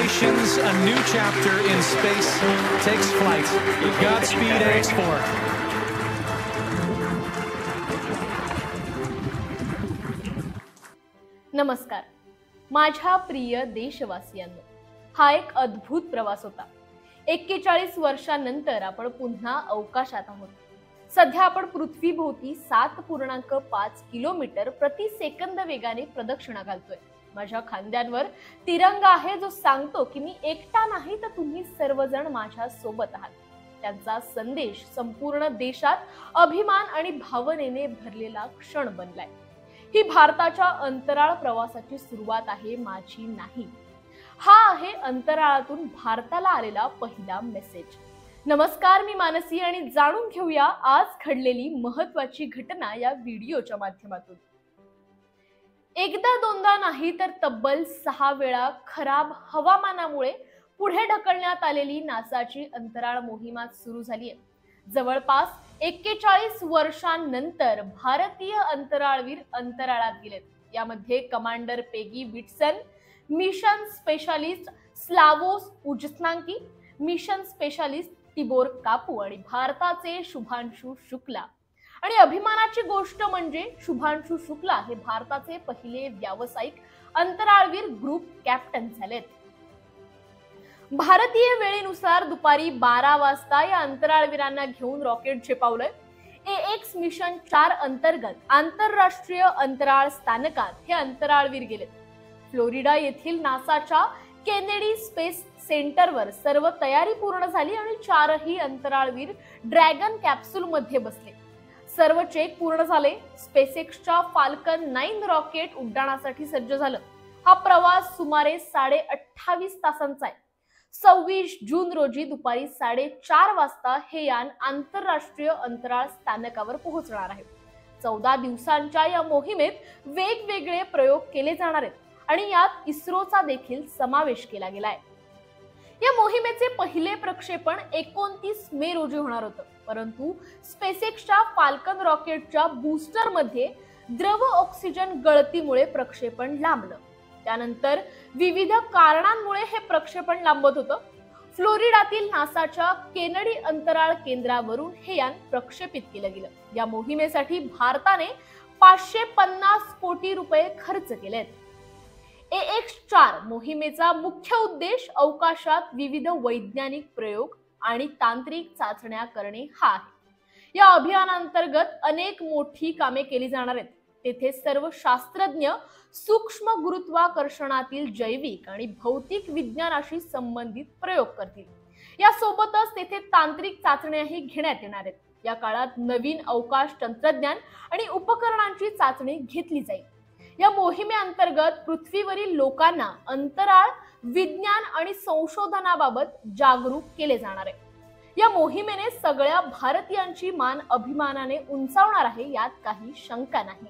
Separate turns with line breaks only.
Congratulations, a new chapter in space takes flight. Godspeed, X4.
नमस्कार माझ्या प्रिय देशवासियांनो, हा एक अद्भुत प्रवास होता। 41 वर्षांनंतर आपण पुन्हा अवकाशात आहोत। सध्या आपण पृथ्वीभोवती 7.5 किलोमीटर प्रति सेकंद वेगाने प्रदक्षिणा घालतोय। माझ्या खांद्यांवर तिरंगा आहे जो सांगतो की मी एकटा नाही तर तुम्ही सर्वजण माझ्या सोबत आहात। त्यांचा संदेश संपूर्ण देशात अभिमान आणि भावनेने भरलेला क्षण बनलाय। ही भारताच्या अंतराळ प्रवासाची सुरुवात आहे, माझी नाही। हा आहे अंतराळातून भारताला आलेला पहिला मेसेज। नमस्कार, मी मानसी आणि जाणून घेऊया आज घडलेली महत्त्वाची घटना या व्हिडिओच्या माध्यमातून। एकदा दोनदा नाही तर तब्बल 6 वेळा खराब हवामानामुळे पुढे ढकलण्यात आलेली नासाची अंतराळ मोहीम सुरू झाली आहे। जवळपास 41 वर्षांनंतर भारतीय अंतराळवीर अंतराळात गेलेत। यामध्ये commander Peggy Whitson, mission specialist Slawosz Uznanski, mission specialist Tibor Kapu आणि भारताचे शुभांशु शुक्ला। आणि अभिमानाची गोष्ट म्हणजे शुभांशु शुक्ला हे भारताचे पहिले व्यावसायिक अंतराळवीर ग्रुप कॅप्टन झालेत। भारतीय वेळेनुसार दुपारी 12 वाजता या अंतराळवीरांना घेऊन रॉकेट झेपावलंय। AX मिशन 4 अंतर्गत आंतरराष्ट्रीय अंतराळ स्थानकात हे अंतराळवीर गेलेत। फ्लोरिडा येथील नासाच्या केनेडी स्पेस सेंटरवर सर्व तयारी पूर्ण झाली आणि 4ही अंतराळवीर ड्रॅगन कॅप्सूल मध्ये बसले। सर्व चेक पूर्ण झाले। स्पेसएक्सच्या फाल्कन 9 रॉकेट उड्डाणासाठी सज्ज झालं। हा प्रवास सुमारे 28.5 तासांचा आहे। 26 जून रोजी दुपारी 4:30 वाजता हे यान आंतरराष्ट्रीय अंतराळ स्थानकावर पोहोचणार आहे। 14 दिवसांच्या या मोहिमेत वेगवेगळे प्रयोग केले जाणार आहेत आणि यात इस्रोचा देखील समावेश केला गेलाय। या मोहिमेचे पहिले प्रक्षेपण 29 मे रोजी होणार होतं, परंतु स्पेसएक्सच्या फाल्कन रॉकेटच्या बूस्टर मध्ये द्रव ऑक्सिजन गळतीमुळे प्रक्षेपण लांबलं। त्यानंतर विविध कारणांमुळे हे प्रक्षेपण लांबत होतं। फ्लोरिडातील नासाच्या केनेडी अंतराळ केंद्रावरून हे यान प्रक्षेपित केलं गेलं। या मोहिमेसाठी भारताने 550 कोटी रुपये खर्च केलेत। AX4 मोहिमेचा मुख्य उद्देश अवकाशात विविध वैज्ञानिक प्रयोग आणि तांत्रिक चाचण्या करणे हा आहे। या अभियानांतर्गत अनेक मोठी कामे केली जाणार आहेत। तेथे सर्व शास्त्रज्ञ सूक्ष्म गुरुत्वाकर्षणातील जैविक आणि भौतिक विज्ञानाशी संबंधित प्रयोग करतील। यासोबतच तेथे तांत्रिक चाचण्याही घेण्यात येणार आहेत। या काळात नवीन अवकाश तंत्रज्ञान आणि उपकरणांची चाचणी घेतली जाईल। या मोहिमेअंतर्गत पृथ्वीवरील लोकांना अंतराळ विज्ञान आणि संशोधनाबाबत जागरूक केले जाणार आहे। या मोहिमेने सगळ्या भारतीयांची मान अभिमानाने उंचावणार आहे, यात काही शंका नाही।